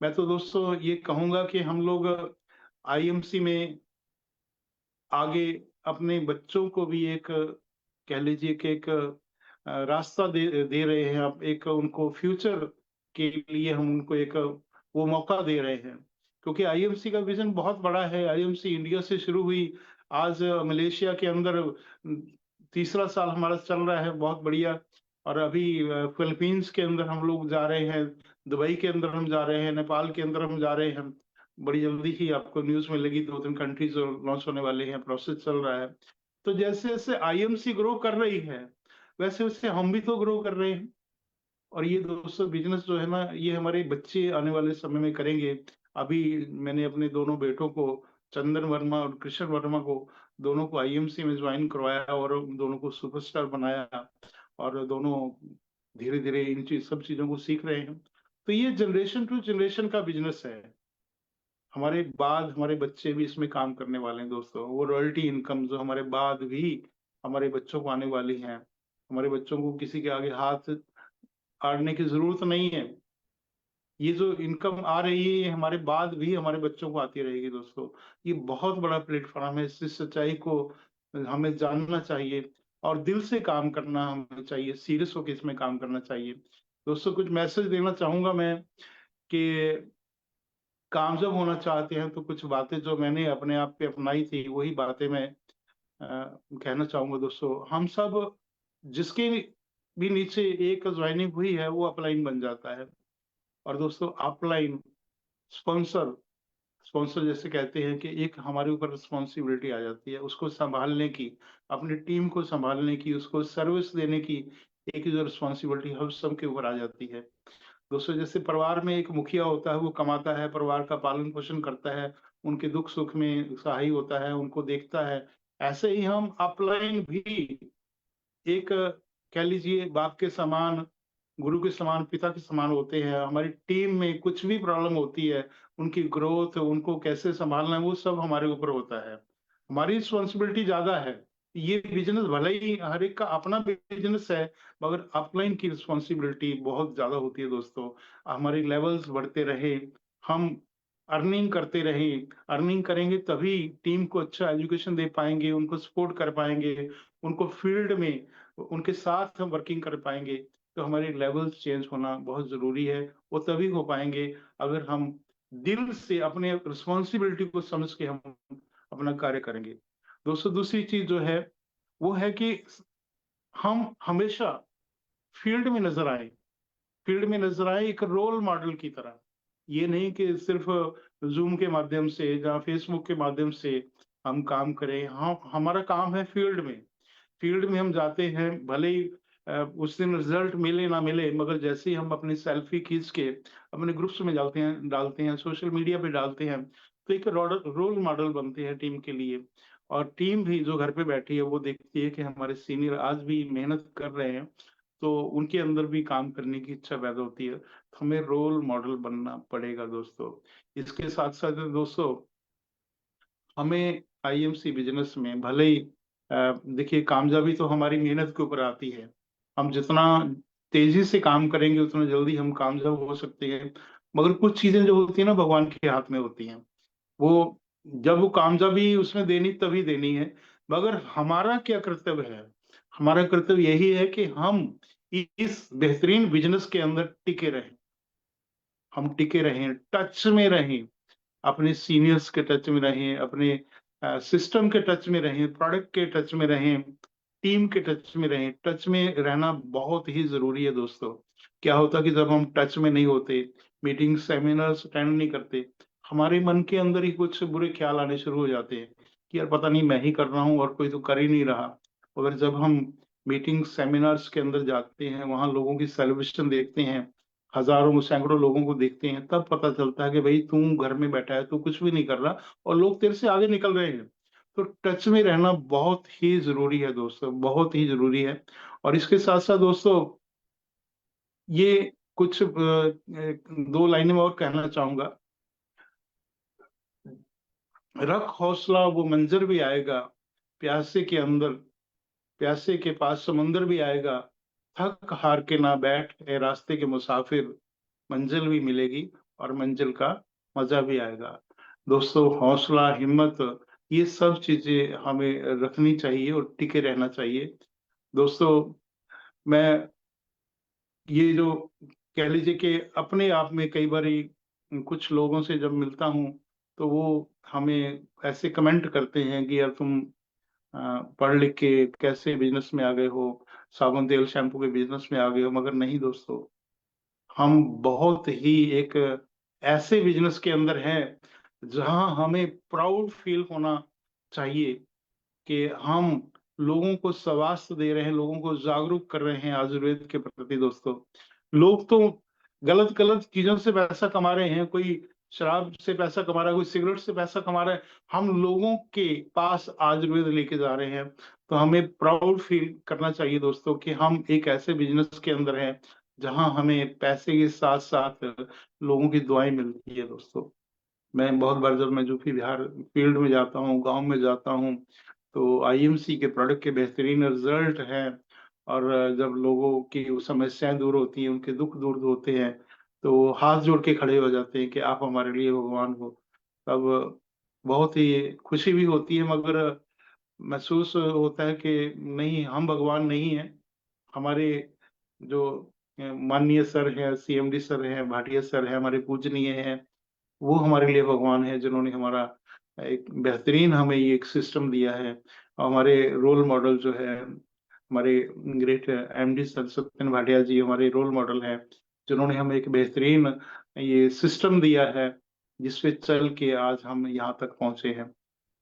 S3: मैं तो दोस्तों ये कहूंगा कि हम लोग आईएमसी में आगे अपने बच्चों को भी एक, कह लीजिए कि एक रास्ता दे रहे हैं। अब एक उनको फ्यूचर के लिए हम उनको एक वो मौका दे रहे हैं, क्योंकि आईएमसी का विजन बहुत बड़ा है। आईएमसी इंडिया से शुरू हुई, आज मलेशिया के अंदर तीसरा साल हमारा चल रहा है, बहुत बढ़िया। और अभी फिलीपींस के अंदर हम लोग जा रहे हैं, दुबई के अंदर हम जा रहे हैं, नेपाल के अंदर हम जा रहे हैं। बड़ी जल्दी ही आपको न्यूज मिलेगी, 2-3 कंट्रीज लॉन्च होने वाले हैं, प्रोसेस चल रहा है। तो जैसे जैसे आईएमसी ग्रो कर रही है, वैसे वैसे हम भी तो ग्रो कर रहे हैं। और ये दोस्तों बिजनेस जो है ना, ये हमारे बच्चे आने वाले समय में करेंगे। अभी मैंने अपने दोनों बेटों को, चंदन वर्मा और कृष्ण वर्मा को, दोनों को आईएमसी में ज्वाइन करवाया, और उन दोनों को सुपरस्टार बनाया, और दोनों धीरे धीरे इन सब चीजों को सीख रहे हैं। तो ये जनरेशन टू जनरेशन का बिजनेस है। हमारे बाद हमारे बच्चे भी इसमें काम करने वाले हैं दोस्तों। वो रॉयल्टी इनकम जो हमारे बाद भी हमारे बच्चों को आने वाली है, हमारे बच्चों को किसी के आगे हाथ आड़ने की जरूरत नहीं है। ये जो इनकम आ रही है, ये हमारे बाद भी हमारे बच्चों को आती रहेगी दोस्तों। ये बहुत बड़ा प्लेटफॉर्म है, इस सच्चाई को हमें जानना चाहिए, और दिल से काम करना हमें चाहिए, सीरियस होकर इसमें काम करना चाहिए। दोस्तों कुछ मैसेज देना चाहूंगा मैं, कि कामयाब होना चाहते हैं तो कुछ बातें जो मैंने अपने आप पे अपनाई थी वही बातें मैं कहना चाहूंगा दोस्तों। हम सब जिसके भी नीचे एक ज्वाइनिंग हुई है वो अपलाइन बन जाता है। और दोस्तों अपलाइन स्पॉन्सर स्पॉन्सर जैसे कहते हैं कि एक हमारे ऊपर रिस्पॉन्सिबिलिटी आ जाती है उसको संभालने की, अपनी टीम को संभालने की, उसको सर्विस देने की। एक जो रिस्पॉन्सिबिलिटी हम सबके ऊपर आ जाती है दोस्तों। जैसे परिवार में एक मुखिया होता है, वो कमाता है, परिवार का पालन पोषण करता है, उनके दुख सुख में सहाय होता है, उनको देखता है। ऐसे ही हम अपलाइन भी एक कह लीजिए बाप के समान, गुरु के समान, पिता के समान होते हैं। हमारी टीम में कुछ भी प्रॉब्लम होती है, उनकी ग्रोथ, उनको कैसे संभालना है, वो सब हमारे ऊपर होता है। हमारी रिस्पॉन्सिबिलिटी ज्यादा है। ये बिजनेस भले ही हर एक का अपना बिजनेस है, मगर अपलाइन की रिस्पॉन्सिबिलिटी बहुत ज्यादा होती है दोस्तों। हमारे लेवल्स बढ़ते रहे, हम अर्निंग करते रहे, अर्निंग करेंगे तभी टीम को अच्छा एजुकेशन दे पाएंगे, उनको सपोर्ट कर पाएंगे, उनको फील्ड में उनके साथ हम वर्किंग कर पाएंगे। तो हमारे लेवल्स चेंज होना बहुत जरूरी है। वो तभी हो पाएंगे अगर हम दिल से अपने रिस्पॉन्सिबिलिटी को समझ के हम अपना कार्य करेंगे दोस्तों। दूसरी चीज जो है वो है कि हम हमेशा फील्ड में नजर आए, फील्ड में नजर आए एक रोल मॉडल की तरह। ये नहीं कि सिर्फ जूम के माध्यम से या फेसबुक के माध्यम से हम काम करें। हम हमारा काम है फील्ड में। फील्ड में हम जाते हैं, भले ही उस दिन रिजल्ट मिले ना मिले, मगर जैसे ही हम अपनी सेल्फी खींच के अपने ग्रुप्स में डालते हैं, सोशल मीडिया पे डालते हैं, तो एक रोल मॉडल बनते हैं टीम के लिए। और टीम भी जो घर पे बैठी है वो देखती है कि हमारे सीनियर आज भी मेहनत कर रहे हैं, तो उनके अंदर भी काम करने की इच्छा पैदा होती है। तो हमें रोल मॉडल बनना पड़ेगा दोस्तों। इसके साथ साथ दोस्तों, हमें आईएमसी बिजनेस में भले ही देखिए कामयाबी तो हमारी मेहनत के ऊपर आती है। हम जितना तेजी से काम करेंगे उतना जल्दी हम कामयाब हो सकते हैं। मगर कुछ चीजें जो होती है ना, भगवान के हाथ में होती हैं। वो जब वो कामयाबी उसने देनी तभी देनी है। मगर हमारा क्या कर्तव्य है? हमारा कर्तव्य यही है कि हम इस बेहतरीन बिजनेस के अंदर टिके रहें, हम टिके रहें, टच में रहें, अपने सीनियर्स के टच में रहें, अपने सिस्टम के टच में रहें, प्रोडक्ट के टच में रहें, टीम के टच में रहें। टच में रहना बहुत ही जरूरी है दोस्तों। क्या होता कि जब हम टच में नहीं होते, मीटिंग सेमिनार्स अटेंड नहीं करते, हमारे मन के अंदर ही कुछ बुरे ख्याल आने शुरू हो जाते हैं कि यार पता नहीं मैं ही कर रहा हूँ और कोई तो कर ही नहीं रहा। मगर जब हम मीटिंग सेमिनार्स के अंदर जाते हैं, वहां लोगों की सेलिब्रेशन देखते हैं, हजारों सैकड़ों लोगों को देखते हैं, तब पता चलता है कि भाई तू घर में बैठा है, तू कुछ भी नहीं कर रहा और लोग तेरे से आगे निकल रहे हैं। तो टच में रहना बहुत ही जरूरी है दोस्तों, बहुत ही जरूरी है। और इसके साथ साथ दोस्तों, ये कुछ दो लाइनें में और कहना चाहूंगा। रख हौसला, वो मंजर भी आएगा, प्यासे के अंदर, प्यासे के पास समंदर भी आएगा। थक हार के ना बैठ ए रास्ते के मुसाफिर, मंजिल भी मिलेगी और मंजिल का मजा भी आएगा। दोस्तों हौसला, हिम्मत, ये सब चीजें हमें रखनी चाहिए और टिके रहना चाहिए दोस्तों। मैं ये जो कह लीजिए कि अपने आप में कई बार कुछ लोगों से जब मिलता हूँ तो वो हमें ऐसे कमेंट करते हैं कि यार तुम पढ़ लिख के कैसे बिजनेस में आ गए हो, साबुन तेल शैम्पू के बिजनेस में आ गए हो। मगर नहीं दोस्तों, हम बहुत ही एक ऐसे बिजनेस के अंदर हैं जहां हमें प्राउड फील होना चाहिए कि हम लोगों को स्वास्थ्य दे रहे हैं, लोगों को जागरूक कर रहे हैं आयुर्वेद के प्रति दोस्तों। लोग तो गलत गलत चीजों से पैसा कमा रहे हैं, कोई शराब से पैसा कमा रहा है, कोई सिगरेट से पैसा कमा रहा है, हम लोगों के पास आयुर्वेद लेके जा रहे हैं। तो हमें प्राउड फील करना चाहिए दोस्तों कि हम एक ऐसे बिजनेस के अंदर हैं जहां हमें पैसे के साथ साथ लोगों की दुआएं मिलती है दोस्तों। मैं बहुत बार जब मैं यूपी बिहार फील्ड में जाता हूँ, गांव में जाता हूँ, तो आईएमसी के प्रोडक्ट के बेहतरीन रिजल्ट हैं। और जब लोगों की समस्याएं दूर होती हैं, उनके दुख दूर होते हैं, तो वो हाथ जोड़ के खड़े हो जाते हैं कि आप हमारे लिए भगवान हो। तब बहुत ही खुशी भी होती है, मगर महसूस होता है कि नहीं, हम भगवान नहीं हैं। हमारे जो माननीय सर है, सीएमडी सर है, भाटिया सर है, हमारे पूजनीय है, वो हमारे लिए भगवान है, जिन्होंने हमारा एक बेहतरीन हमें ये एक सिस्टम दिया है। और हमारे रोल मॉडल जो है हमारे great MD sir Satyendra Bhatia ji हमारे रोल मॉडल हैं, जिन्होंने हमें एक बेहतरीन ये सिस्टम दिया है, जिसपे चल के आज हम यहाँ तक पहुंचे हैं।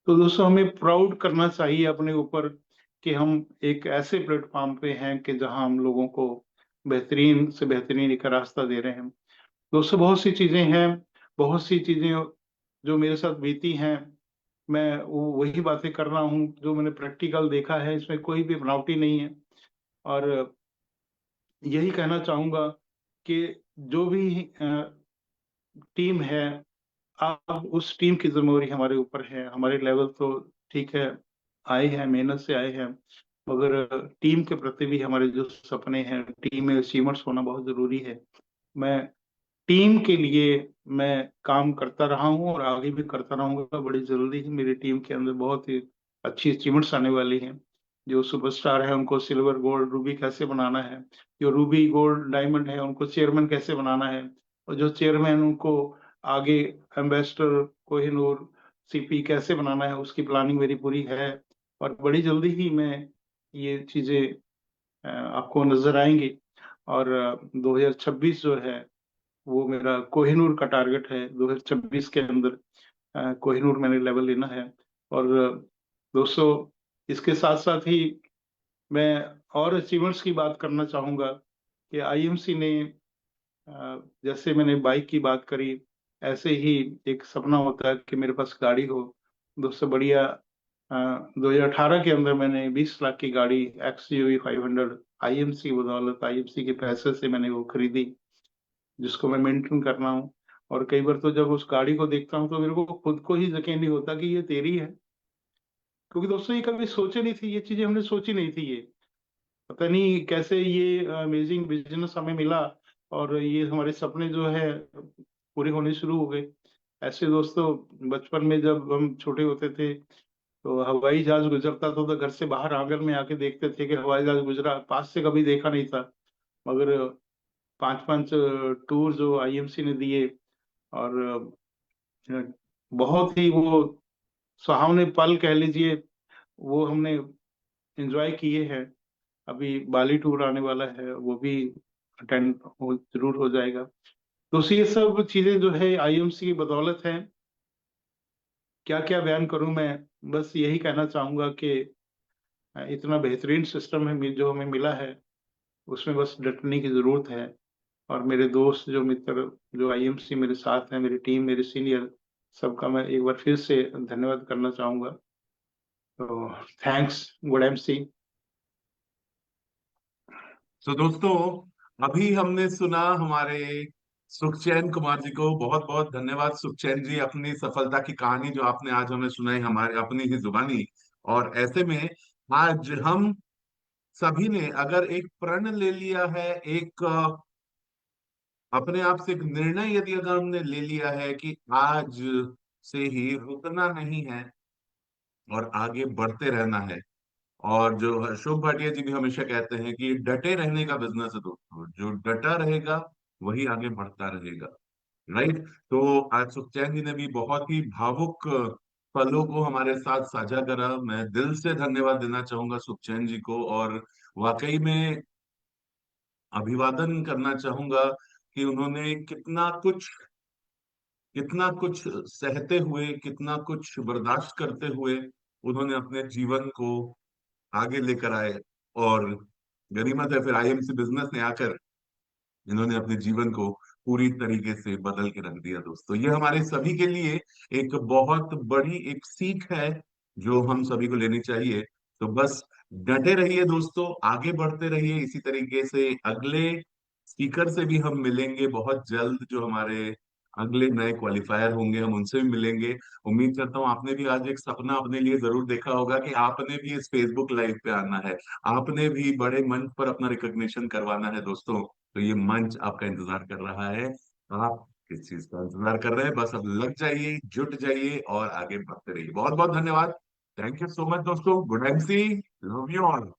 S3: तो दोस्तों, हमें प्राउड करना चाहिए अपने ऊपर कि हम एक ऐसे प्लेटफॉर्म पे हैं कि जहां हम लोगों को बेहतरीन से बेहतरीन एक रास्ता दे रहे हैं। दोस्तों, बहुत सी चीजें हैं, बहुत सी चीजें जो मेरे साथ बीती हैं, मैं वही बातें कर रहा हूँ जो मैंने प्रैक्टिकल देखा है, इसमें कोई भी बनावटी नहीं है। और यही कहना चाहूंगा कि जो भी टीम है, अब उस टीम की जिम्मेवारी हमारे ऊपर है। हमारे लेवल तो ठीक है, आए हैं, मेहनत से आए हैं, मगर टीम के प्रति भी हमारे जो सपने हैं, टीम में अचीवमेंट्स होना बहुत जरूरी है। मैं टीम के लिए मैं काम करता रहा हूँ और आगे भी करता रहूंगा। बड़ी जल्दी ही मेरी टीम के अंदर बहुत ही अच्छी अचीवमेंट्स आने वाली हैं। जो सुपरस्टार है उनको सिल्वर गोल्ड रूबी कैसे बनाना है, जो रूबी गोल्ड डायमंड है उनको चेयरमैन कैसे बनाना है, और जो चेयरमैन उनको आगे एम्बेसडर कोहिनूर सीपी कैसे बनाना है, उसकी प्लानिंग मेरी पूरी है। और बड़ी जल्दी ही मैं ये चीजें आपको नजर आएंगी। और 2026 जो है वो मेरा कोहिनूर का टारगेट है। 2026 के अंदर कोहिनूर मैंने लेवल लेना है। और दोस्तों, इसके साथ साथ ही मैं और अचीवमेंट्स की बात करना चाहूंगा कि आईएमसी ने जैसे मैंने बाइक की बात करी, ऐसे ही एक सपना होता है कि मेरे पास गाड़ी हो। दोस्तों, बढ़िया 2018 के अंदर मैंने 20 लाख की गाड़ी XUV 500 आईएमसी बदौलत आईएमसी के पैसे से मैंने वो खरीदी, जिसको मैं मेंटेन कर रहा हूँ। और कई बार तो जब उस गाड़ी को देखता हूँ तो मेरे को खुद को ही यकीन नहीं होता कि ये तेरी है, क्योंकि दोस्तों ये कभी सोचे नहीं थी, ये चीजें हमने सोची नहीं थी। ये पता नहीं कैसे ये अमेजिंग बिजनेस हमें मिला, और ये हमारे सपने जो है पूरे होने शुरू हो गए। ऐसे दोस्तों, बचपन में जब हम छोटे होते थे तो हवाई जहाज गुजरता था तो घर से बाहर आंगन में आके देखते थे कि हवाई जहाज गुजरा, पास से कभी देखा नहीं था। मगर 5-5 टूर जो आईएमसी ने दिए, और बहुत ही वो सुहावने पल कह लीजिए, वो हमने एंजॉय किए हैं। अभी बाली टूर आने वाला है, वो भी अटेंड हो जरूर हो जाएगा। तो ये सब चीजें जो है आईएमसी की बदौलत है। क्या क्या बयान करूं मैं, बस यही कहना चाहूंगा कि इतना बेहतरीन सिस्टम है जो हमें मिला है, उसमें बस डटने की जरूरत है। और मेरे दोस्त जो मित्र जो आईएमसी मेरे साथ हैं, मेरी टीम, मेरे सीनियर, सबका मैं एक बार फिर से धन्यवाद करना चाहूंगा। तो थैंक्स गुड एमसी।
S1: तो दोस्तों, अभी हमने सुना हमारे सुखचैन कुमार जी को। बहुत बहुत धन्यवाद सुखचैन जी, अपनी सफलता की कहानी जो आपने आज हमें सुनाई हमारे अपनी ही जुबानी। और ऐसे में आज हम सभी ने अगर एक प्रण ले लिया है, एक अपने आप से एक निर्णय यदि अगर हमने ले लिया है कि आज से ही रुकना नहीं है और आगे बढ़ते रहना है। और जो अशोक भाटिया जी भी हमेशा कहते हैं कि डटे रहने का बिजनेस है दोस्तों, जो डटा रहेगा वही आगे बढ़ता रहेगा। राइट। तो आज सुखचैन जी ने भी बहुत ही भावुक पलों को हमारे साथ साझा करा। मैं दिल से धन्यवाद देना चाहूंगा सुखचैन जी को, और वाकई में अभिवादन करना चाहूंगा कि उन्होंने कितना कुछ सहते हुए, कितना कुछ बर्दाश्त करते हुए उन्होंने अपने जीवन को आगे लेकर आए। और गनीमत है फिर आईएमसी बिजनेस ने आकर इन्होंने अपने जीवन को पूरी तरीके से बदल के रख दिया। दोस्तों, ये हमारे सभी के लिए एक बहुत बड़ी एक सीख है जो हम सभी को लेनी चाहिए। तो बस डटे रहिए दोस्तों, आगे बढ़ते रहिए। इसी तरीके से अगले स्पीकर से भी हम मिलेंगे बहुत जल्द, जो हमारे अगले नए क्वालिफायर होंगे हम उनसे भी मिलेंगे। उम्मीद करता हूँ आपने भी आज एक सपना अपने लिए जरूर देखा होगा कि आपने भी इस फेसबुक लाइव पे आना है, आपने भी बड़े मंच पर अपना रिकॉग्निशन करवाना है। दोस्तों, तो ये मंच आपका इंतजार कर रहा है। आप किस चीज का इंतजार कर रहे हैं? बस अब लग जाइए, जुट जाइए और आगे बढ़ते रहिए। बहुत बहुत धन्यवाद। थैंक यू सो मच दोस्तों। Good MC, love you all.